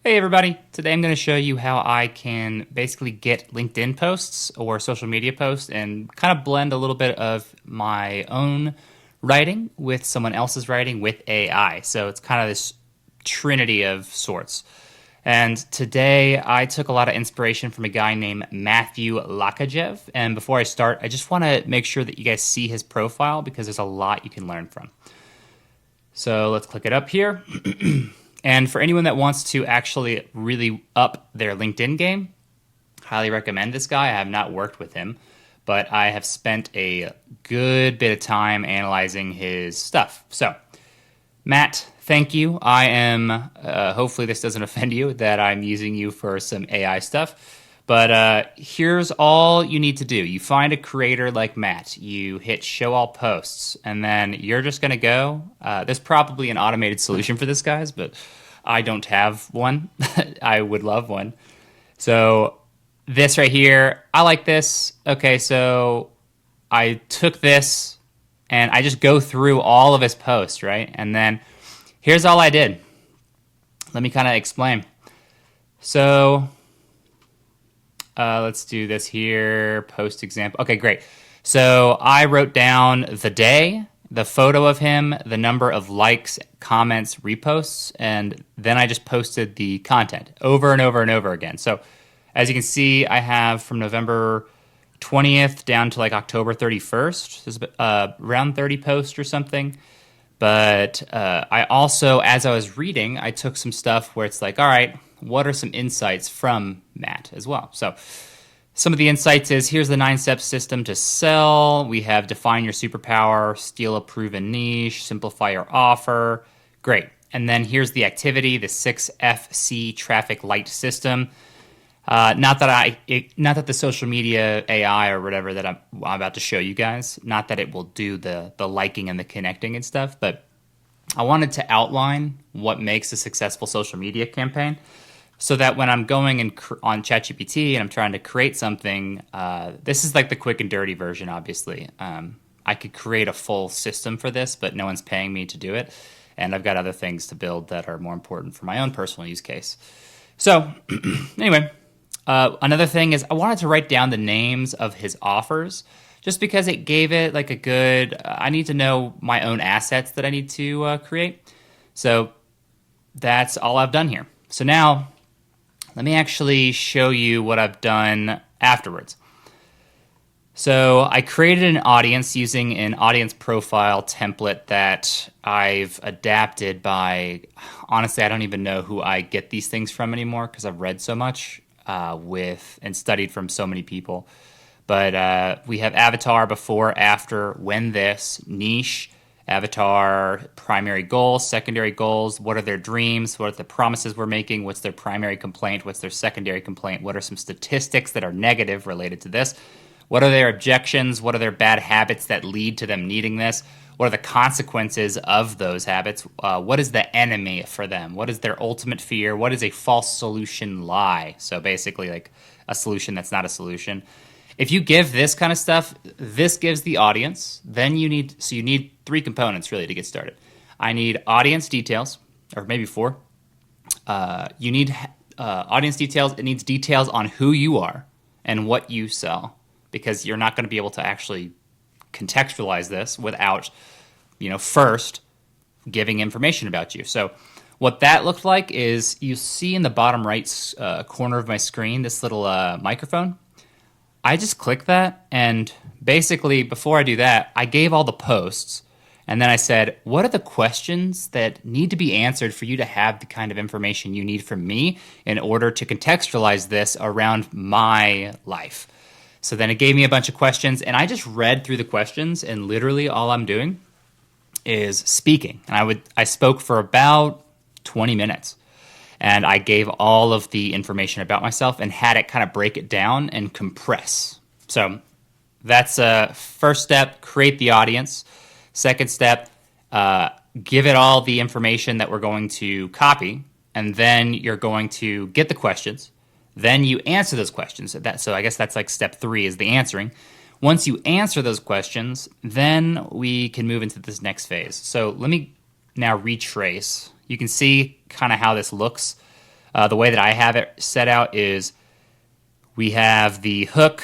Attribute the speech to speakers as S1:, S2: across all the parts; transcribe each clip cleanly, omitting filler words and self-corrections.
S1: Hey everybody, today I'm going to show you how I can basically get LinkedIn posts or social media posts and kind of blend a little bit of my own writing with someone else's writing with AI. So it's kind of this trinity of sorts. And today I took a lot of inspiration from a guy named Matthew Lakajev. And before I start, I just want to make sure that you guys see his profile because there's a lot you can learn from. So let's click it up here. And for anyone that wants to actually really up their LinkedIn game, highly recommend this guy. I have not worked with him, but I have spent a good bit of time analyzing his stuff. So, Matt, thank you. I am, hopefully this doesn't offend you that I'm using you for some AI stuff. But here's all you need to do. You find a creator like Matt. You hit show all posts, and then you're just going to go. There's probably an automated solution for this, guys, but I don't have one. I would love one. So this right here, I like this. Okay, so I took this, and I just go through all of his posts, right? And then here's all I did. Let me kind of explain. So let's do this here. Post example. Okay, great. So I wrote down the day, the photo of him, the number of likes, comments, reposts, and then I just posted the content over and over and over again. So as you can see, I have from November 20th down to like October 31st. There's around 30 posts or something. But I also, as I was reading, I took some stuff where it's like, all right, what are some insights from Matt as well? So some of the insights is here's the 9-step system to sell. We have define your superpower, steal a proven niche, simplify your offer. Great. And then here's the activity, the 6FC traffic light system. Not that the social media AI or whatever that I'm about to show you guys, not that it will do the liking and the connecting and stuff, but I wanted to outline what makes a successful social media campaign so that when I'm going on ChatGPT and I'm trying to create something, this is like the quick and dirty version, obviously. I could create a full system for this, but no one's paying me to do it. And I've got other things to build that are more important for my own personal use case. So anyway, another thing is I wanted to write down the names of his offers just because it gave it like a good, I need to know my own assets that I need to create. So that's all I've done here. So now let me actually show you what I've done afterwards. So I created an audience using an audience profile template that I've adapted by, honestly, I don't even know who I get these things from anymore because I've read so much and studied from so many people. But we have avatar, before, after, when this, niche, avatar, primary goals, secondary goals, what are their dreams, what are the promises we're making, what's their primary complaint, what's their secondary complaint, what are some statistics that are negative related to this, what are their objections, what are their bad habits that lead to them needing this, what are the consequences of those habits, what is the enemy for them, what is their ultimate fear, what is a false solution lie, so basically like a solution that's not a solution. If you give this kind of stuff, this gives the audience. Then you need 3 components really to get started. I need audience details, or maybe 4. You need audience details. It needs details on who you are and what you sell, because you're not going to be able to actually contextualize this without, first giving information about you. So what that looked like is you see in the bottom right corner of my screen this little microphone. I just click that, and basically before I do that, I gave all the posts, and then I said, what are the questions that need to be answered for you to have the kind of information you need from me in order to contextualize this around my life? So then it gave me a bunch of questions, and I just read through the questions, and literally all I'm doing is speaking. And I spoke for about 20 minutes. And I gave all of the information about myself and had it kind of break it down and compress. So that's first step, create the audience. Second step, give it all the information that we're going to copy. And then you're going to get the questions. Then you answer those questions. So I guess that's like step 3 is the answering. Once you answer those questions, then we can move into this next phase. So let me now retrace. You can see kind of how this looks. The way that I have it set out is we have the hook,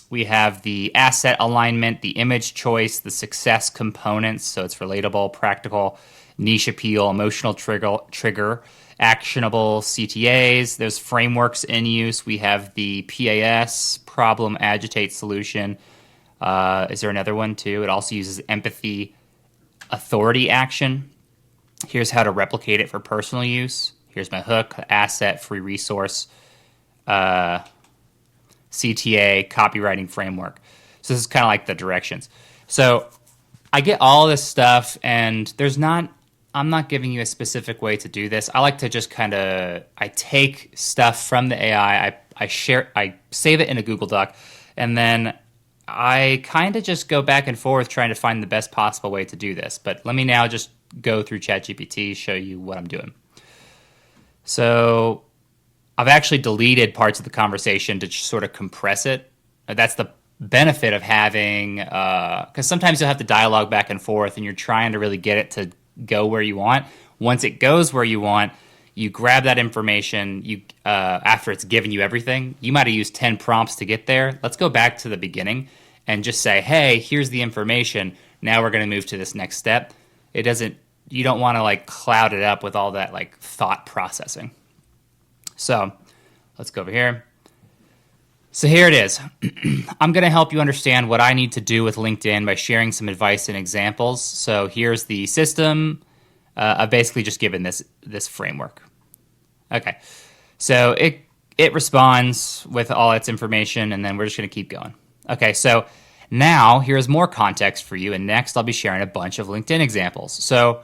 S1: we have the asset alignment, the image choice, the success components, so it's relatable, practical, niche appeal, emotional trigger, actionable CTAs. There's frameworks in use. We have the PAS, problem, agitate, solution. Is there another one too? It also uses empathy, authority, action. Here's how to replicate it for personal use. Here's my hook, asset, free resource, CTA, copywriting framework. So this is kind of like the directions. So I get all this stuff, and I'm not giving you a specific way to do this. I like to just I take stuff from the AI, I save it in a Google Doc, and then I kind of just go back and forth trying to find the best possible way to do this. But let me now just go through ChatGPT, show you what I'm doing. So I've actually deleted parts of the conversation to just sort of compress it. That's the benefit of having, because sometimes you'll have to dialogue back and forth and you're trying to really get it to go where you want. Once it goes where you want, you grab that information, after it's given you everything. You might have used 10 prompts to get there. Let's go back to the beginning and just say, hey, here's the information. Now we're going to move to this next step. You don't want to like cloud it up with all that like thought processing. So let's go over here. So here it is. I'm going to help you understand what I need to do with LinkedIn by sharing some advice and examples. So here's the system. I've basically just given this framework. Okay, so it responds with all its information, and then we're just going to keep going. Okay, so now here's more context for you, and next I'll be sharing a bunch of LinkedIn examples. So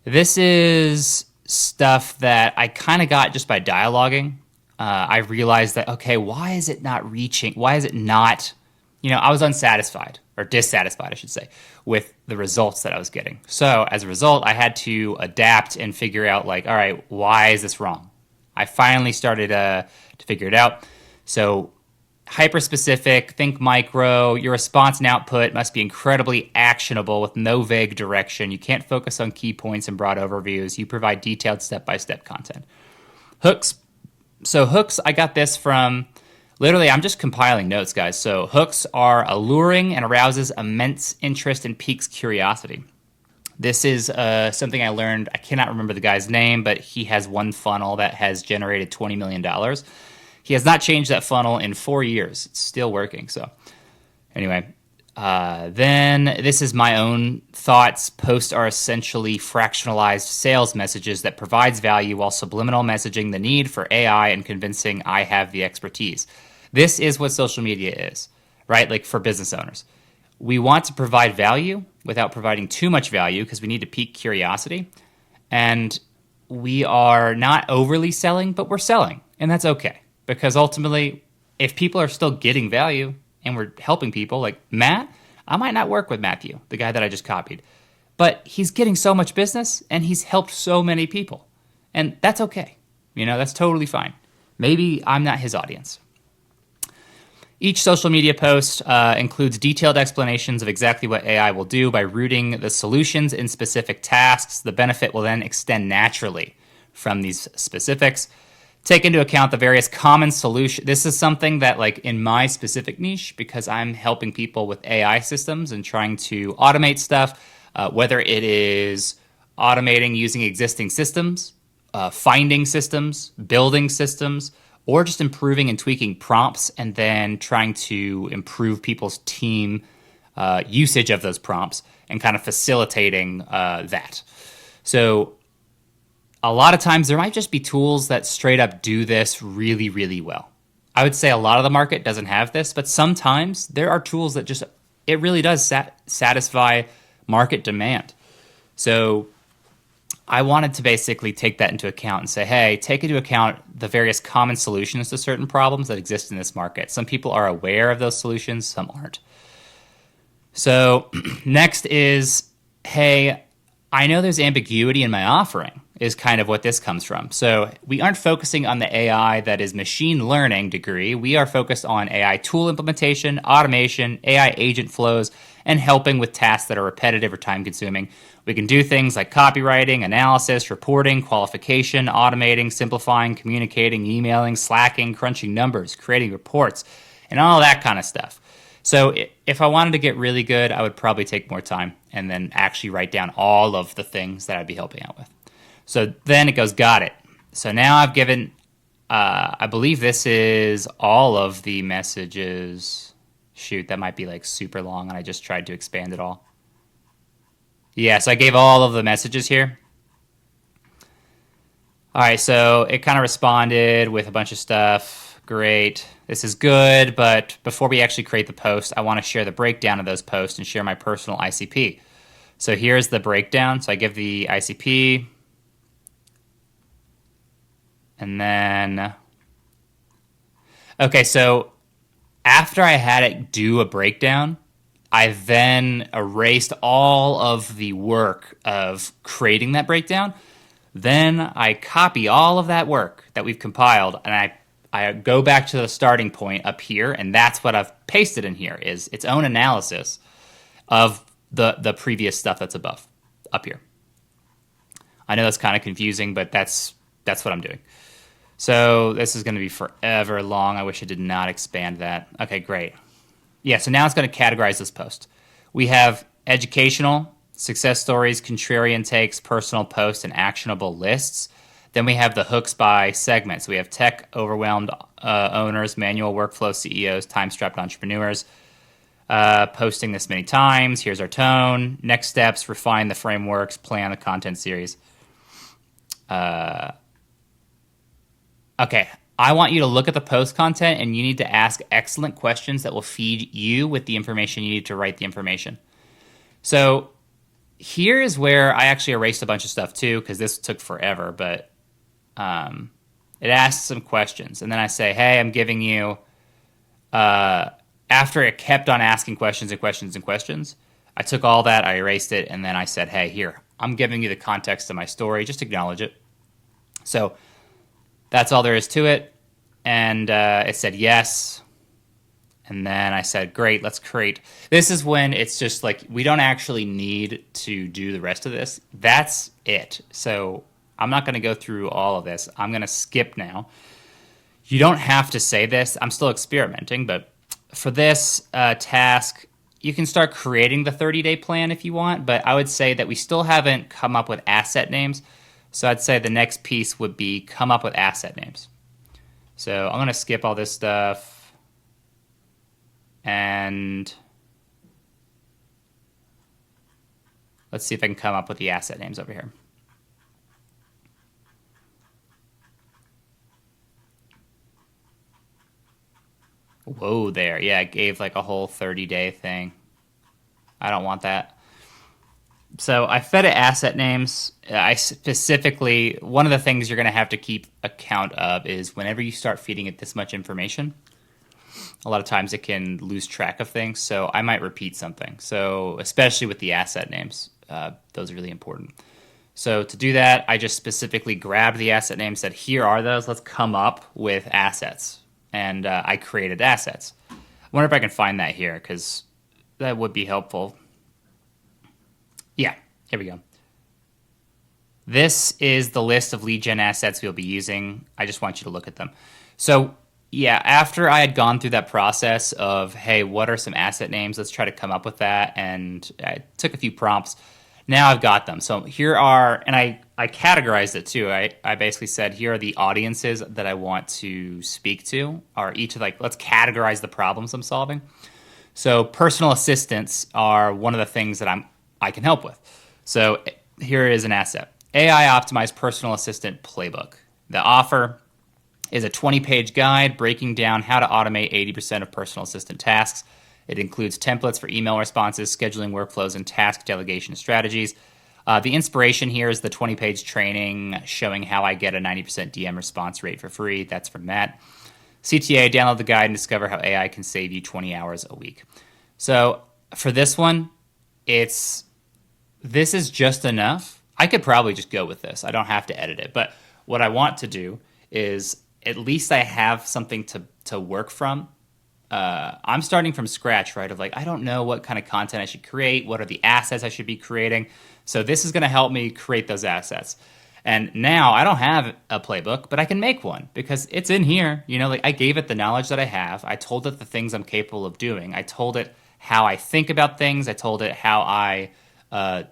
S1: this is stuff that I kind of got just by dialoguing. I realized that, okay, why is it not reaching? Why is it not, I was unsatisfied, or dissatisfied, I should say, with the results that I was getting. So as a result, I had to adapt and figure out like, all right, why is this wrong? I finally started to figure it out. So hyper-specific, think micro, your response and output must be incredibly actionable with no vague direction. You can't focus on key points and broad overviews. You provide detailed step-by-step content. Hooks. So hooks, I got this from, literally, I'm just compiling notes, guys. So hooks are alluring and arouses immense interest and piques curiosity. This is something I learned. I cannot remember the guy's name, but he has one funnel that has generated $20 million. He has not changed that funnel in 4 years. It's still working. So anyway, then this is my own thoughts. Posts are essentially fractionalized sales messages that provides value while subliminal messaging the need for AI and convincing I have the expertise. This is what social media is, right? Like for business owners. We want to provide value without providing too much value because we need to pique curiosity. And we are not overly selling, but we're selling. And that's okay. Because ultimately, if people are still getting value and we're helping people, like Matt, I might not work with Matthew, the guy that I just copied. But he's getting so much business and he's helped so many people. And that's okay. That's totally fine. Maybe I'm not his audience. Each social media post includes detailed explanations of exactly what AI will do by rooting the solutions in specific tasks. The benefit will then extend naturally from these specifics. Take into account the various common solutions. This is something that, like, in my specific niche, because I'm helping people with AI systems and trying to automate stuff, whether it is automating using existing systems, finding systems, building systems, or just improving and tweaking prompts and then trying to improve people's team usage of those prompts and kind of facilitating that. So a lot of times there might just be tools that straight up do this really, really well. I would say a lot of the market doesn't have this, but sometimes there are tools that just, it really does satisfy market demand. So I wanted to basically take that into account and say, hey, take into account the various common solutions to certain problems that exist in this market. Some people are aware of those solutions, some aren't. So next is, hey, I know there's ambiguity in my offering, is kind of what this comes from. So we aren't focusing on the AI that is machine learning degree. We are focused on AI tool implementation, automation, AI agent flows, and helping with tasks that are repetitive or time consuming. We can do things like copywriting, analysis, reporting, qualification, automating, simplifying, communicating, emailing, slacking, crunching numbers, creating reports, and all that kind of stuff. So if I wanted to get really good, I would probably take more time and then actually write down all of the things that I'd be helping out with. So then it goes, got it. So now I've given, I believe this is all of the messages. Shoot, that might be like super long, and I just tried to expand it all. Yeah, so I gave all of the messages here. All right, so it kind of responded with a bunch of stuff. Great. This is good, but before we actually create the post, I want to share the breakdown of those posts and share my personal ICP. So here's the breakdown. So I give the ICP, and then, okay, so after I had it do a breakdown, I then erased all of the work of creating that breakdown. Then I copy all of that work that we've compiled, and I go back to the starting point up here, and that's what I've pasted in here, is its own analysis of the previous stuff that's above, up here. I know that's kind of confusing, but that's what I'm doing. So this is going to be forever long. I wish I did not expand that. Okay, great. Yeah, so now it's going to categorize this post. We have educational, success stories, contrarian takes, personal posts, and actionable lists. Then we have the hooks by segment. So we have tech overwhelmed owners, manual workflow CEOs, time-strapped entrepreneurs, posting this many times. Here's our tone. Next steps, refine the frameworks, plan the content series. Okay, I want you to look at the post content, and you need to ask excellent questions that will feed you with the information you need to write the information. So here is where I actually erased a bunch of stuff too, because this took forever, but it asks some questions. And then I say, hey, I'm giving you, after it kept on asking questions and questions and questions, I took all that, I erased it, and then I said, hey, here, I'm giving you the context of my story, just acknowledge it. So that's all there is to it. And it said yes. And then I said, great, let's create. This is when it's just like, we don't actually need to do the rest of this. That's it. So I'm not going to go through all of this. I'm going to skip now. You don't have to say this. I'm still experimenting, but for this task, you can start creating the 30-day plan if you want, but I would say that we still haven't come up with asset names. So I'd say the next piece would be come up with asset names. So I'm going to skip all this stuff. And let's see if I can come up with the asset names over here. Whoa there. Yeah, it gave like a whole 30-day thing. I don't want that. So I fed it asset names. I specifically, one of the things you're going to have to keep account of is whenever you start feeding it this much information, a lot of times it can lose track of things. So I might repeat something. So especially with the asset names, those are really important. So to do that, I just specifically grabbed the asset names, said, here are those. Let's come up with assets. And I created assets. I wonder if I can find that here, because that would be helpful. Yeah, here we go. This is the list of lead gen assets we'll be using. I just want you to look at them. So yeah, after I had gone through that process of, hey, what are some asset names? Let's try to come up with that. And I took a few prompts. Now I've got them. So here are, and I categorized it too. I basically said, here are the audiences that I want to speak to, or each of let's categorize the problems I'm solving. So personal assistants are one of the things that I can help with. So here is an asset. AI optimized personal assistant playbook. The offer is a 20-page guide breaking down how to automate 80% of personal assistant tasks. It includes templates for email responses, scheduling workflows, and task delegation strategies. The inspiration here is the 20-page training showing how I get a 90% DM response rate for free. That's from Matt. CTA, download the guide and discover how AI can save you 20 hours a week. So for this one, this is just enough. I could probably just go with this. I don't have to edit it. But what I want to do is at least I have something to work from. I'm starting from scratch, right? Of like, I don't know what kind of content I should create. What are the assets I should be creating? So this is going to help me create those assets. And now I don't have a playbook, but I can make one because it's in here. You know, like I gave it the knowledge that I have. I told it the things I'm capable of doing. I told it how I think about things. I told it how I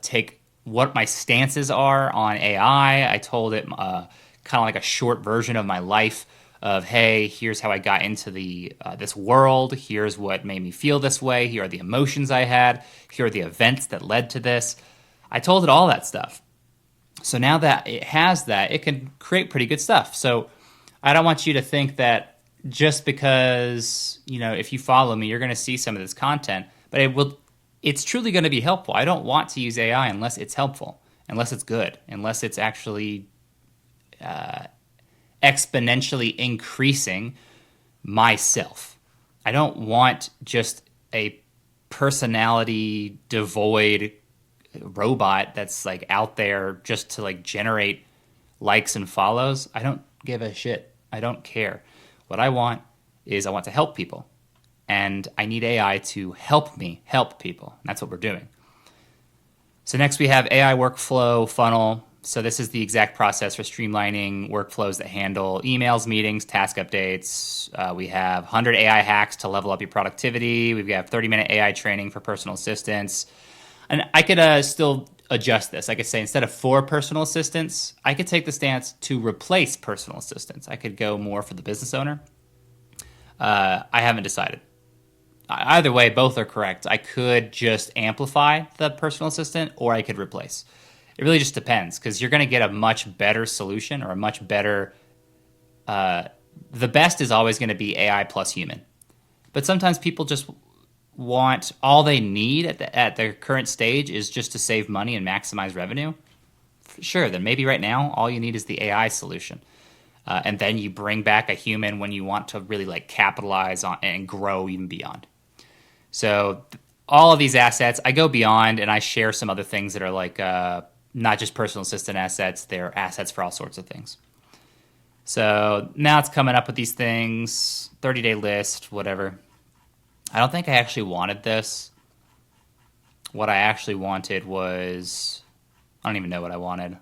S1: take what my stances are on AI. I told it kind of like a short version of my life of, hey, here's how I got into the this world. Here's what made me feel this way. Here are the emotions I had. Here are the events that led to this. I told it all that stuff. So now that it has that, it can create pretty good stuff. So I don't want you to think that just because, you know, if you follow me, you're going to see some of this content, but it's truly going to be helpful. I don't want to use AI unless it's helpful, unless it's good, unless it's actually exponentially increasing myself. I don't want just a personality devoid robot that's like out there just to like generate likes and follows. I don't give a shit. I don't care. What I want is I want to help people. And I need AI to help me help people. And that's what we're doing. So next we have AI workflow funnel. So this is the exact process for streamlining workflows that handle emails, meetings, task updates. We have 100 AI hacks to level up your productivity. We've got 30-minute AI training for personal assistants. And I could still adjust this. I could say instead of 4 personal assistants, I could take the stance to replace personal assistants. I could go more for the business owner. I haven't decided. Either way, both are correct. I could just amplify the personal assistant or I could replace. It really just depends because you're going to get a much better solution or a much better... the best is always going to be AI plus human. But sometimes people just want all they need at their current stage is just to save money and maximize revenue. Sure, then maybe right now all you need is the AI solution. And then you bring back a human when you want to really like capitalize on and grow even beyond. So all of these assets, I go beyond and I share some other things that are like not just personal assistant assets, they're assets for all sorts of things. So now it's coming up with these things, 30-day list, whatever. I don't think I actually wanted this. What I actually wanted was, I don't even know what I wanted.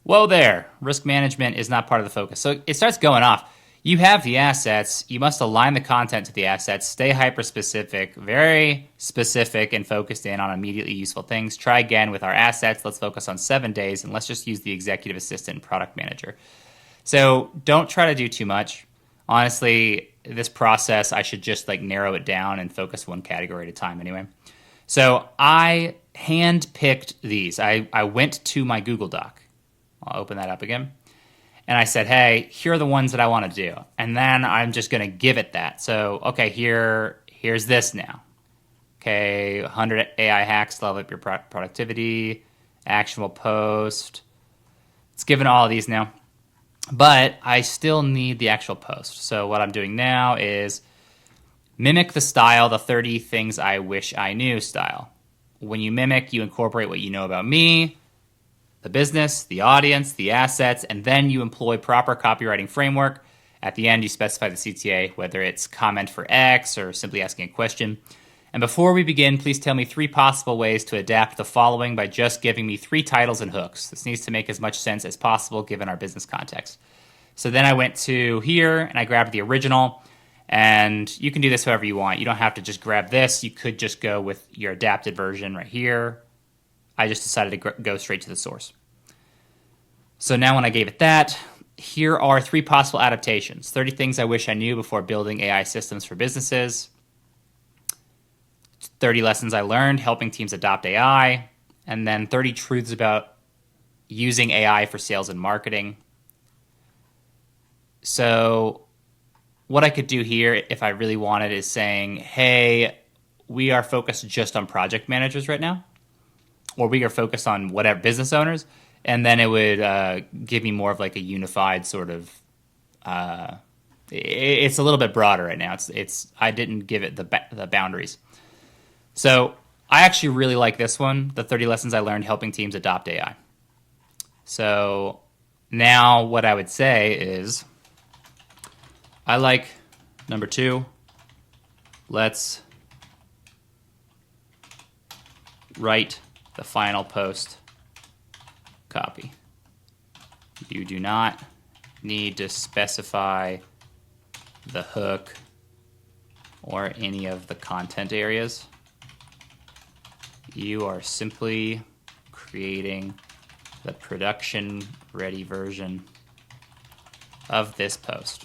S1: Whoa there, risk management is not part of the focus. So it starts going off. You have the assets, you must align the content to the assets, stay hyper-specific, very specific and focused in on immediately useful things. Try again with our assets, let's focus on 7 days, and let's just use the executive assistant and product manager. So don't try to do too much. Honestly, this process, I should just like narrow it down and focus one category at a time anyway. So I hand-picked these. I went to my Google Doc. I'll open that up again. And I said, hey, here are the ones that I want to do. And then I'm just going to give it that. So, okay, here's this now. Okay, 100 AI hacks to level up your productivity, actionable post. It's given all of these now. But I still need the actual post. So what I'm doing now is mimic the style, the 30 things I wish I knew style. When you mimic, you incorporate what you know about me, the business, the audience, the assets, and then you employ proper copywriting framework. At the end, you specify the CTA, whether it's comment for X or simply asking a question. And before we begin, please tell me 3 possible ways to adapt the following by just giving me 3 titles and hooks. This needs to make as much sense as possible given our business context. So then I went to here and I grabbed the original, and you can do this however you want. You don't have to just grab this. You could just go with your adapted version right here. I just decided to go straight to the source. So now when I gave it that, here are 3 possible adaptations. 30 things I wish I knew before building AI systems for businesses. 30 lessons I learned helping teams adopt AI. And then 30 truths about using AI for sales and marketing. So what I could do here if I really wanted is saying, hey, we are focused just on project managers right now. Or we are focused on whatever business owners, and then it would give me more of like a unified sort of. It's a little bit broader right now. It's I didn't give it the boundaries, so I actually really like this one. The 30 lessons I learned helping teams adopt AI. So now what I would say is, I like number 2. let's write the final post copy. You do not need to specify the hook or any of the content areas. You are simply creating the production ready version of this post.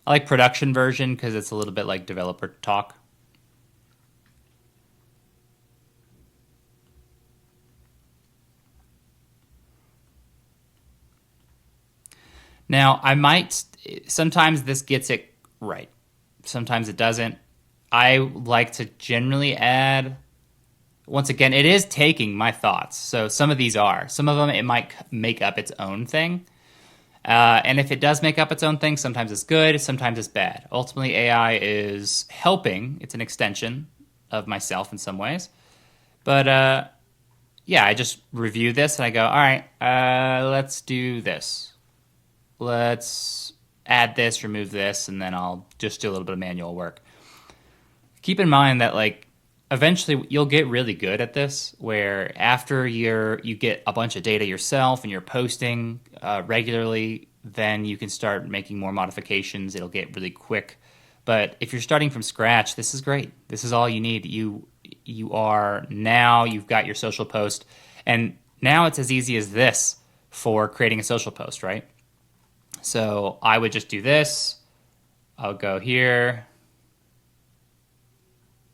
S1: I like production version because it's a little bit like developer talk. Now, sometimes this gets it right. Sometimes it doesn't. I like to generally add, once again, it is taking my thoughts. So some of these are. Some of them, it might make up its own thing. And if it does make up its own thing, sometimes it's good, sometimes it's bad. Ultimately, AI is helping. It's an extension of myself in some ways. But yeah, I just review this and I go, all right, let's do this. Let's add this, remove this, and then I'll just do a little bit of manual work. Keep in mind that eventually you'll get really good at this, where after you get a bunch of data yourself and you're posting regularly, then you can start making more modifications. It'll get really quick. But if you're starting from scratch, this is great. This is all you need. You've got your social post, and now it's as easy as this for creating a social post, right? So I would just do this. I'll go here.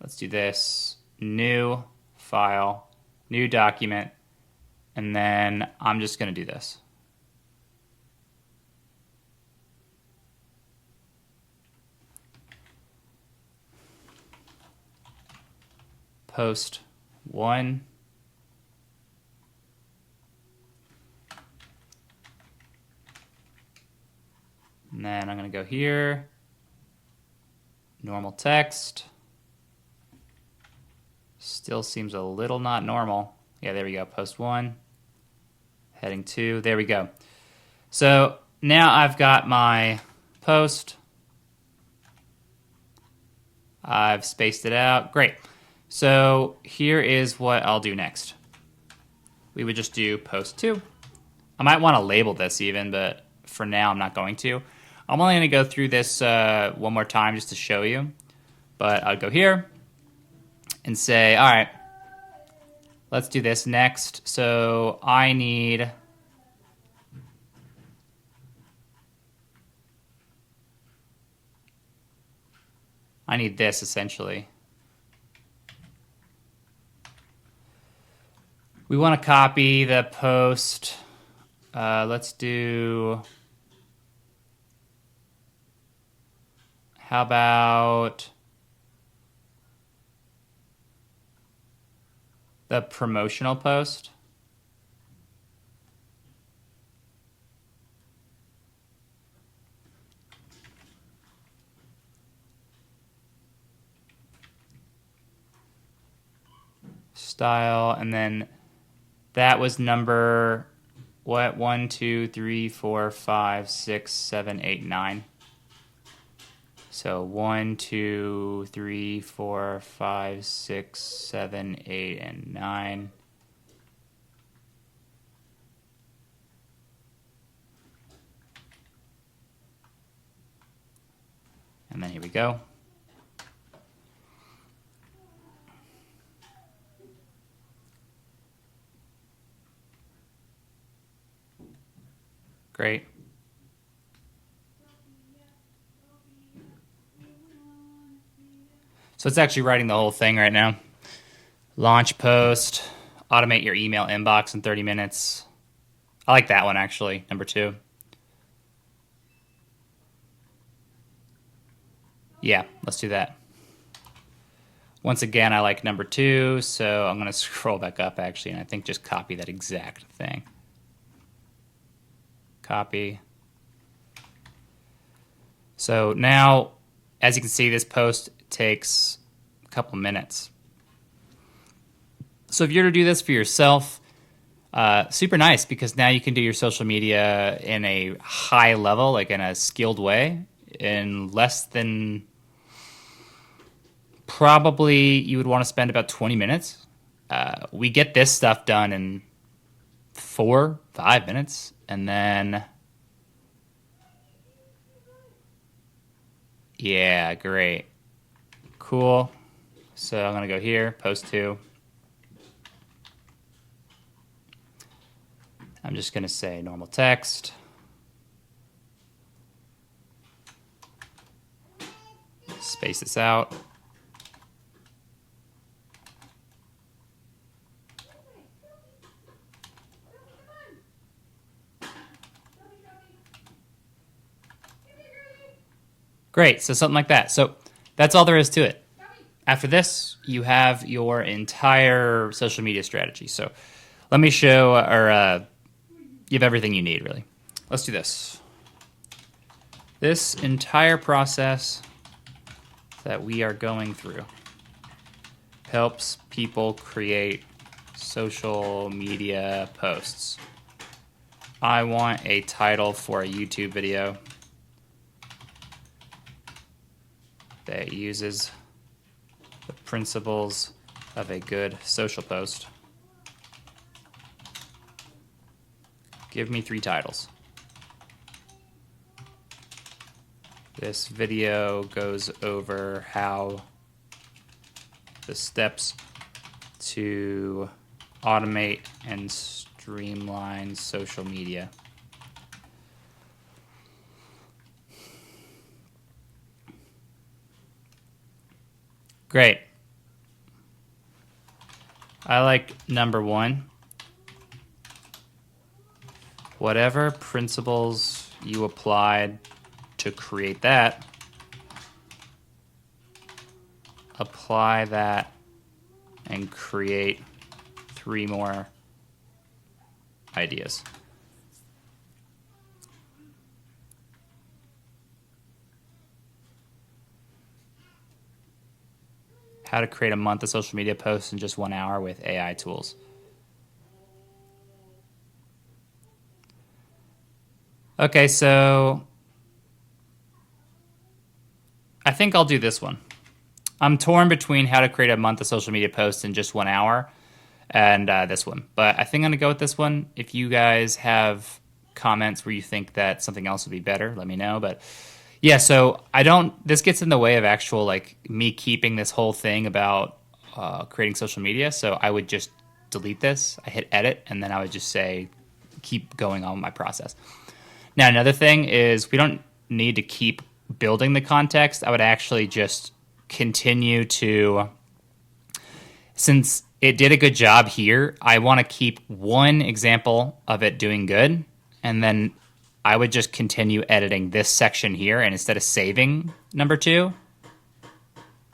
S1: Let's do this. New file, new document, and then I'm just going to do this. Post 1. And then I'm going to go here, normal text. Still seems a little not normal. Yeah, there we go, post 1, heading 2, there we go. So now I've got my post. I've spaced it out, great. So here is what I'll do next. We would just do post 2. I might want to label this even, but for now I'm not going to. I'm only going to go through this one more time just to show you. But I'll go here and say, all right, let's do this next. So I need this essentially. We want to copy the post. Let's do, how about the promotional post? Style, and then that was number, what, 1, 2, 3, 4, 5, 6, 7, 8, 9. So 1, 2, 3, 4, 5, 6, 7, 8, and 9. And then here we go. Great. So it's actually writing the whole thing right now. Launch post, automate your email inbox in 30 minutes. I like that one actually, number 2. Yeah, let's do that. Once again, I like number 2, so I'm going to scroll back up actually, and I think just copy that exact thing. Copy. So now, as you can see, this post takes a couple minutes. So if you're to do this for yourself, Super nice because now you can do your social media in a high level, like in a skilled way, in less than probably you would want to spend about 20 minutes. We get this stuff done in 4, 5 minutes, and then yeah, great, cool. So I'm gonna go here, post to. I'm just gonna say normal text. Space this out. Great, so something like that. So that's all there is to it. After this, you have your entire social media strategy. So let me show, or you have everything you need, really. Let's do this. This entire process that we are going through helps people create social media posts. I want a title for a YouTube video that uses the principles of a good social post. Give me 3 titles. This video goes over how the steps to automate and streamline social media. Great. I like number 1. Whatever principles you applied to create that, apply that and create 3 more ideas. How to create a month of social media posts in just 1 hour with AI tools. Okay, so I think I'll do this one. I'm torn between how to create a month of social media posts in just 1 hour and this one. But I think I'm going to go with this one. If you guys have comments where you think that something else would be better, let me know. But yeah, so this gets in the way of actual, like, me keeping this whole thing about creating social media. So I would just delete this. I hit edit, and then I would just say, keep going on with my process. Now, another thing is we don't need to keep building the context. I would actually just continue to, since it did a good job here, I want to keep one example of it doing good, and then I would just continue editing this section here, and instead of saving number 2,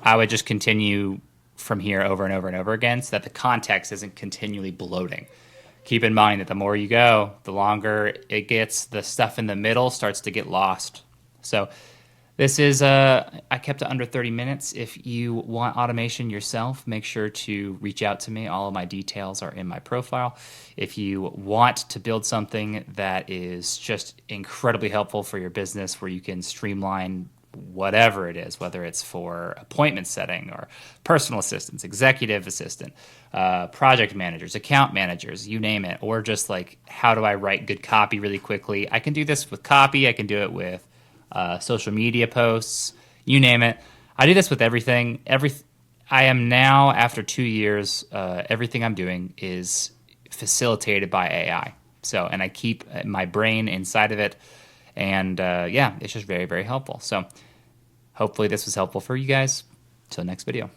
S1: I would just continue from here over and over and over again so that the context isn't continually bloating. Keep in mind that the more you go, the longer it gets, the stuff in the middle starts to get lost. So this is, I kept it under 30 minutes. If you want automation yourself, make sure to reach out to me. All of my details are in my profile. If you want to build something that is just incredibly helpful for your business, where you can streamline whatever it is, whether it's for appointment setting or personal assistants, executive assistant, project managers, account managers, you name it, or just like, how do I write good copy really quickly? I can do this with copy. I can do it with social media posts, you name it. I do this with everything. I am now, after 2 years, everything I'm doing is facilitated by AI. So, and I keep my brain inside of it. And yeah, it's just very, very helpful. So hopefully this was helpful for you guys. Till next video.